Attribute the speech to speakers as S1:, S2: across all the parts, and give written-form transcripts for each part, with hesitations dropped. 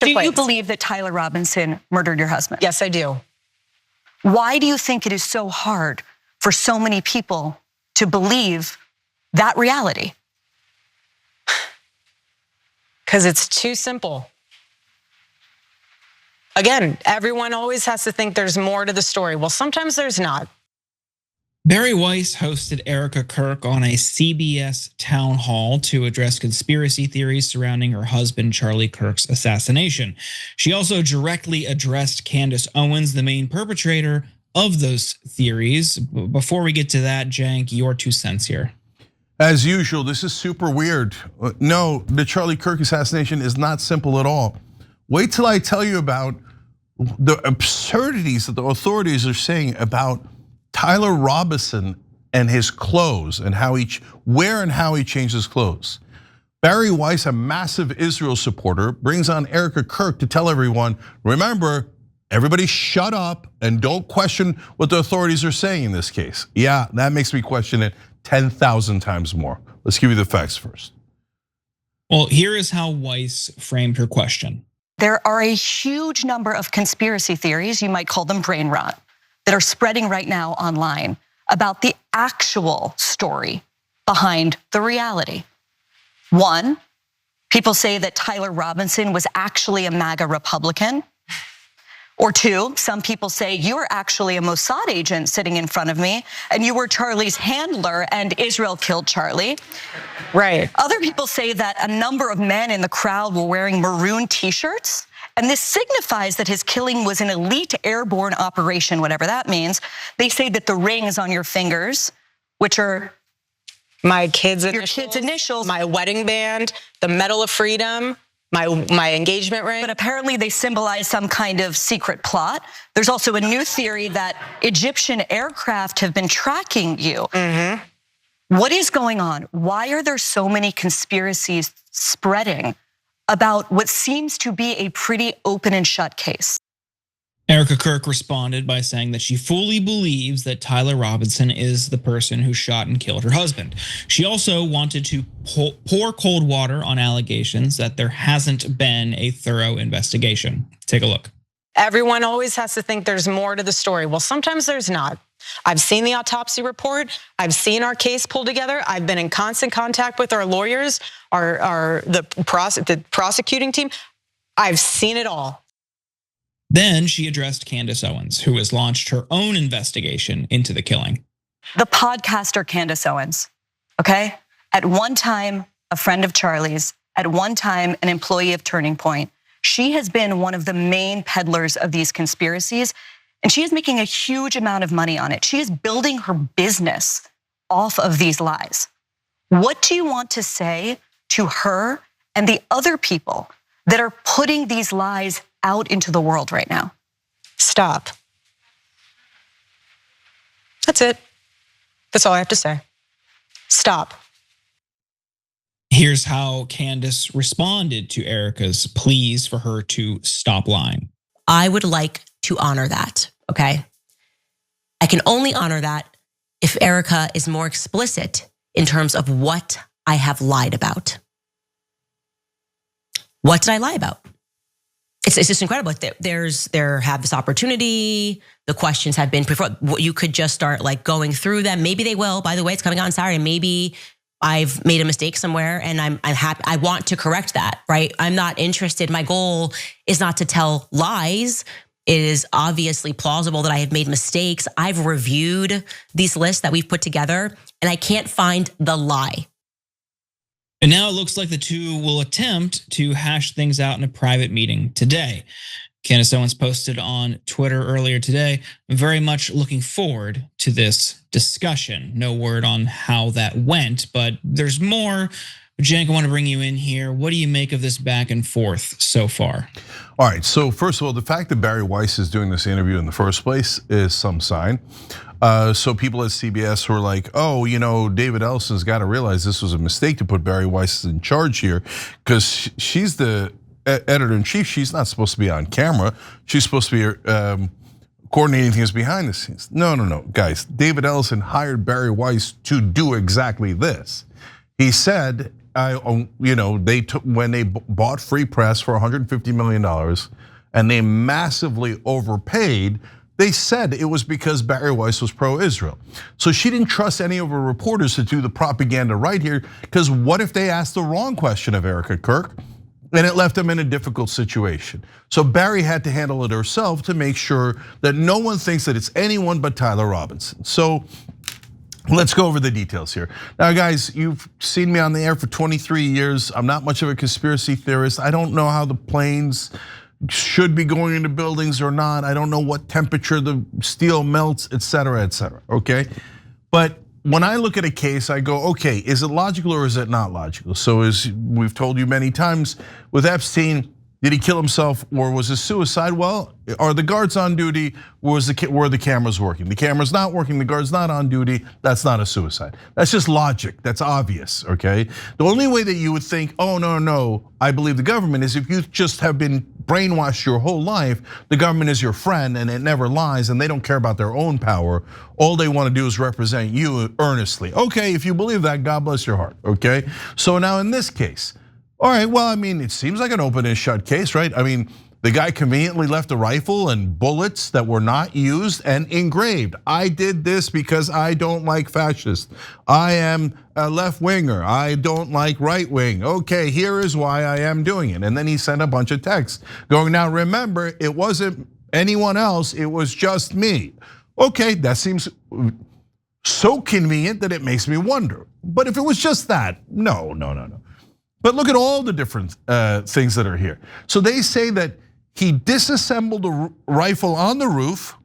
S1: Do you believe that Tyler Robinson murdered your husband?
S2: Yes, I do.
S1: Why do you think it is so hard for so many people to believe that reality?
S2: Because it's too simple. Again, everyone always has to think there's more to the story. Well, sometimes there's not.
S3: Bari Weiss hosted Erika Kirk on a CBS town hall to address conspiracy theories surrounding her husband Charlie Kirk's assassination. She also directly addressed Candace Owens, the main perpetrator of those theories. Before we get to that, Cenk, your 2 cents here.
S4: As usual, this is super weird. No, the Charlie Kirk assassination is not simple at all. Wait till I tell you about the absurdities that the authorities are saying about Tyler Robinson and his clothes and where and how he changed his clothes. Bari Weiss, a massive Israel supporter, brings on Erika Kirk to tell everyone, remember, everybody shut up and don't question what the authorities are saying in this case. Yeah, that makes me question it 10,000 times more. Let's give you the facts first.
S3: Well, here is how Weiss framed her question.
S1: There are a huge number of conspiracy theories, you might call them brain rot, that are spreading right now online about the actual story behind the reality. One, people say that Tyler Robinson was actually a MAGA Republican. Or two, some people say you were actually a Mossad agent sitting in front of me and you were Charlie's handler and Israel killed Charlie.
S2: Right.
S1: Other people say that a number of men in the crowd were wearing maroon t-shirts, and this signifies that his killing was an elite airborne operation, whatever that means. They say that the rings on your fingers, which are
S2: my kids'
S1: initials,
S2: my wedding band, the Medal of Freedom, my engagement ring.
S1: But apparently they symbolize some kind of secret plot. There's also a new theory that Egyptian aircraft have been tracking you. What is going on? Why are there so many conspiracies spreading about what seems to be a pretty open and shut case?
S3: Erika Kirk responded by saying that she fully believes that Tyler Robinson is the person who shot and killed her husband. She also wanted to pour cold water on allegations that there hasn't been a thorough investigation. Take a look.
S2: Everyone always has to think there's more to the story. Well, sometimes there's not. I've seen the autopsy report. I've seen our case pulled together. I've been in constant contact with our lawyers, the prosecuting team. I've seen it all.
S3: Then she addressed Candace Owens, who has launched her own investigation into the killing.
S1: The podcaster Candace Owens, okay? At one time, a friend of Charlie's, at one time, an employee of Turning Point. She has been one of the main peddlers of these conspiracies, and she is making a huge amount of money on it. She is building her business off of these lies. What do you want to say to her and the other people that are putting these lies out into the world right now?
S2: Stop. That's it. That's all I have to say. Stop.
S3: Here's how Candace responded to Erika's pleas for her to stop lying.
S5: I would like to honor that, okay? I can only honor that if Erika is more explicit in terms of what I have lied about. What did I lie about? It's just incredible. There have this opportunity. The questions have been preferred. You could just start like going through them. Maybe they will. By the way, it's coming out on Saturday. Maybe I've made a mistake somewhere and I'm happy. I want to correct that, right? I'm not interested. My goal is not to tell lies. It is obviously plausible that I have made mistakes. I've reviewed these lists that we've put together and I can't find the lie.
S3: And now it looks like the two will attempt to hash things out in a private meeting today. Candace Owens posted on Twitter earlier today, I'm very much looking forward to this discussion. No word on how that went, but there's more. Cenk, I want to bring you in here. What do you make of this back and forth so far?
S4: All right, so first of all, the fact that Bari Weiss is doing this interview in the first place is some sign. So people at CBS were like, oh, David Ellison's got to realize this was a mistake to put Bari Weiss in charge here because she's the editor-in-chief. She's not supposed to be on camera. She's supposed to be coordinating things behind the scenes. No, guys. David Ellison hired Bari Weiss to do exactly this. He said they took when they bought Free Press for $150 million, and they massively overpaid. They said it was because Bari Weiss was pro-Israel. So she didn't trust any of her reporters to do the propaganda right here, because what if they asked the wrong question of Erika Kirk? And it left them in a difficult situation. So Bari had to handle it herself to make sure that no one thinks that it's anyone but Tyler Robinson. So let's go over the details here. Now, guys, you've seen me on the air for 23 years. I'm not much of a conspiracy theorist. I don't know how the planes should be going into buildings or not. I don't know what temperature the steel melts, et cetera, okay? But when I look at a case, I go, okay, is it logical or is it not logical? So as we've told you many times, with Epstein, did he kill himself or was it suicide? Well, are the guards on duty? Were the cameras working? The camera's not working, the guard's not on duty, that's not a suicide. That's just logic, that's obvious, okay? The only way that you would think, oh, no, I believe the government, is if you just have been brainwashed your whole life, the government is your friend and it never lies and they don't care about their own power. All they want to do is represent you earnestly. Okay, if you believe that, God bless your heart, okay? So now in this case, all right, well, I mean, it seems like an open and shut case, right? I mean, the guy conveniently left a rifle and bullets that were not used and engraved. I did this because I don't like fascists. I am a left winger. I don't like right wing. Okay, here is why I am doing it. And then he sent a bunch of texts going, now remember, it wasn't anyone else, it was just me. Okay, that seems so convenient that it makes me wonder. But if it was just that, no. But look at all the different things that are here. So they say that he disassembled a rifle on the roof,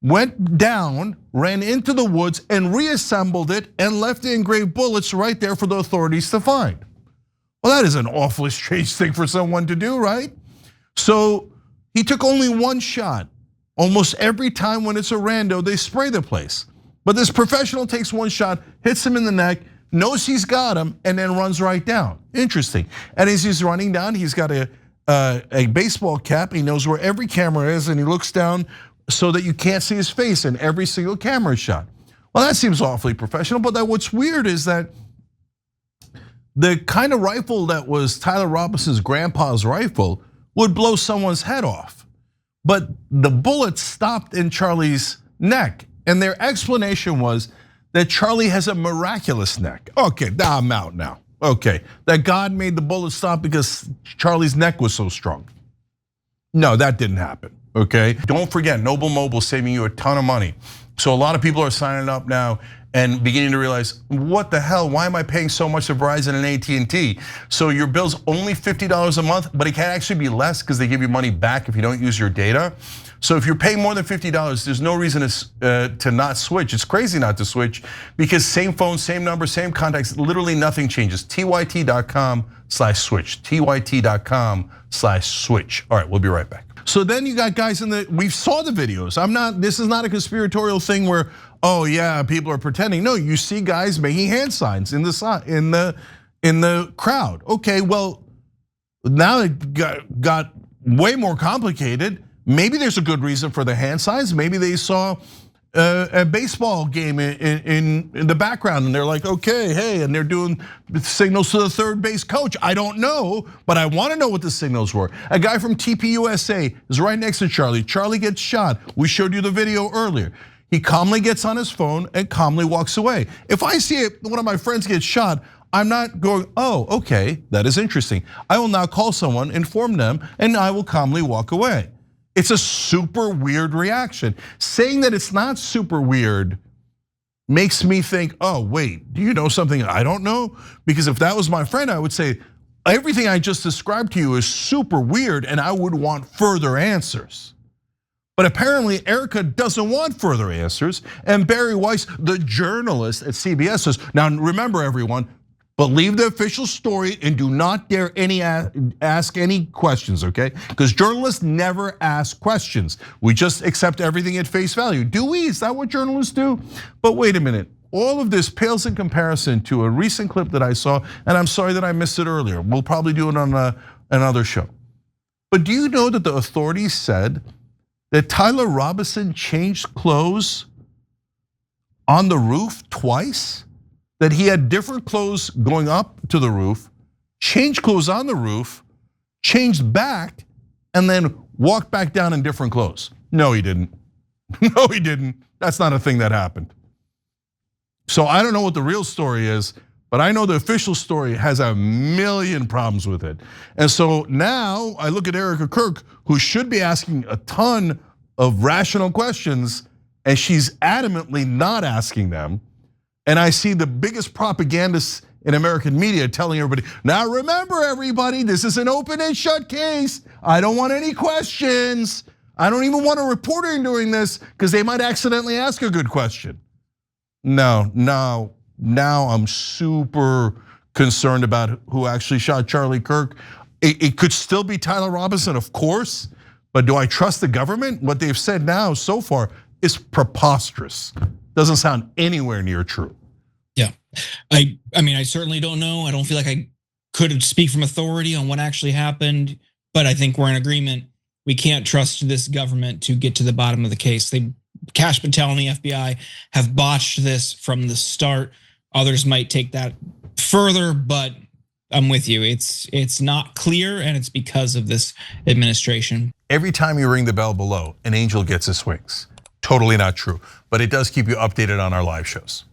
S4: went down, ran into the woods and reassembled it and left the engraved bullets right there for the authorities to find. Well, that is an awfully strange thing for someone to do, right? So he took only one shot. Almost every time when it's a rando, they spray the place. But this professional takes one shot, hits him in the neck, knows he's got him, and then runs right down. Interesting. And as he's running down, he's got a baseball cap. He knows where every camera is, and he looks down so that you can't see his face in every single camera shot. Well, that seems awfully professional, but what's weird is that the kind of rifle that was Tyler Robinson's grandpa's rifle would blow someone's head off. But the bullet stopped in Charlie's neck, and their explanation was that Charlie has a miraculous neck. Okay, I'm out now. Okay, that God made the bullet stop because Charlie's neck was so strong. No, that didn't happen, okay? Don't forget, Noble Mobile saving you a ton of money. So a lot of people are signing up now and beginning to realize, what the hell, why am I paying so much to Verizon and AT&T? So your bill's only $50 a month, but it can actually be less because they give you money back if you don't use your data. So if you're paying more than $50, there's no reason to not switch. It's crazy not to switch because same phone, same number, same contacts, literally nothing changes. tyt.com/switch, tyt.com/switch. All right, we'll be right back. So then you got guys we saw the videos. This is not a conspiratorial thing where, oh yeah, people are pretending. No, you see guys making hand signs in the crowd. Okay, well, now it got way more complicated. Maybe there's a good reason for the hand signs. Maybe they saw a baseball game in the background and they're like, okay, hey, and they're doing signals to the third base coach. I don't know, but I want to know what the signals were. A guy from TPUSA is right next to Charlie. Charlie gets shot. We showed you the video earlier. He calmly gets on his phone and calmly walks away. If I see one of my friends get shot, I'm not going, oh, okay, that is interesting. I will now call someone, inform them, and I will calmly walk away. It's a super weird reaction. Saying that it's not super weird makes me think, oh, wait, do you know something I don't know? Because if that was my friend, I would say, everything I just described to you is super weird and I would want further answers. But apparently Erika doesn't want further answers. And Bari Weiss, the journalist at CBS says, now remember everyone, believe the official story and do not dare ask any questions, okay? Because journalists never ask questions. We just accept everything at face value. Do we? Is that what journalists do? But wait a minute. All of this pales in comparison to a recent clip that I saw, and I'm sorry that I missed it earlier. We'll probably do it on another show. But do you know that the authorities said that Tyler Robinson changed clothes on the roof twice? that he had different clothes going up to the roof, changed clothes on the roof, changed back, and then walked back down in different clothes. No, he didn't. No, he didn't. That's not a thing that happened. So I don't know what the real story is, but I know the official story has a million problems with it. And so now I look at Erika Kirk, who should be asking a ton of rational questions, and she's adamantly not asking them. And I see the biggest propagandists in American media telling everybody, now remember everybody, this is an open and shut case. I don't want any questions. I don't even want a reporter doing this because they might accidentally ask a good question. No, now I'm super concerned about who actually shot Charlie Kirk. It could still be Tyler Robinson, of course, but do I trust the government? What they've said now so far is preposterous. Doesn't sound anywhere near true.
S3: Yeah, I mean, I certainly don't know. I don't feel like I could speak from authority on what actually happened, but I think we're in agreement. We can't trust this government to get to the bottom of the case. Kash Patel and the FBI have botched this from the start. Others might take that further, but I'm with you. It's not clear, and it's because of this administration.
S4: Every time you ring the bell below, an angel gets his wings. Totally not true, but it does keep you updated on our live shows.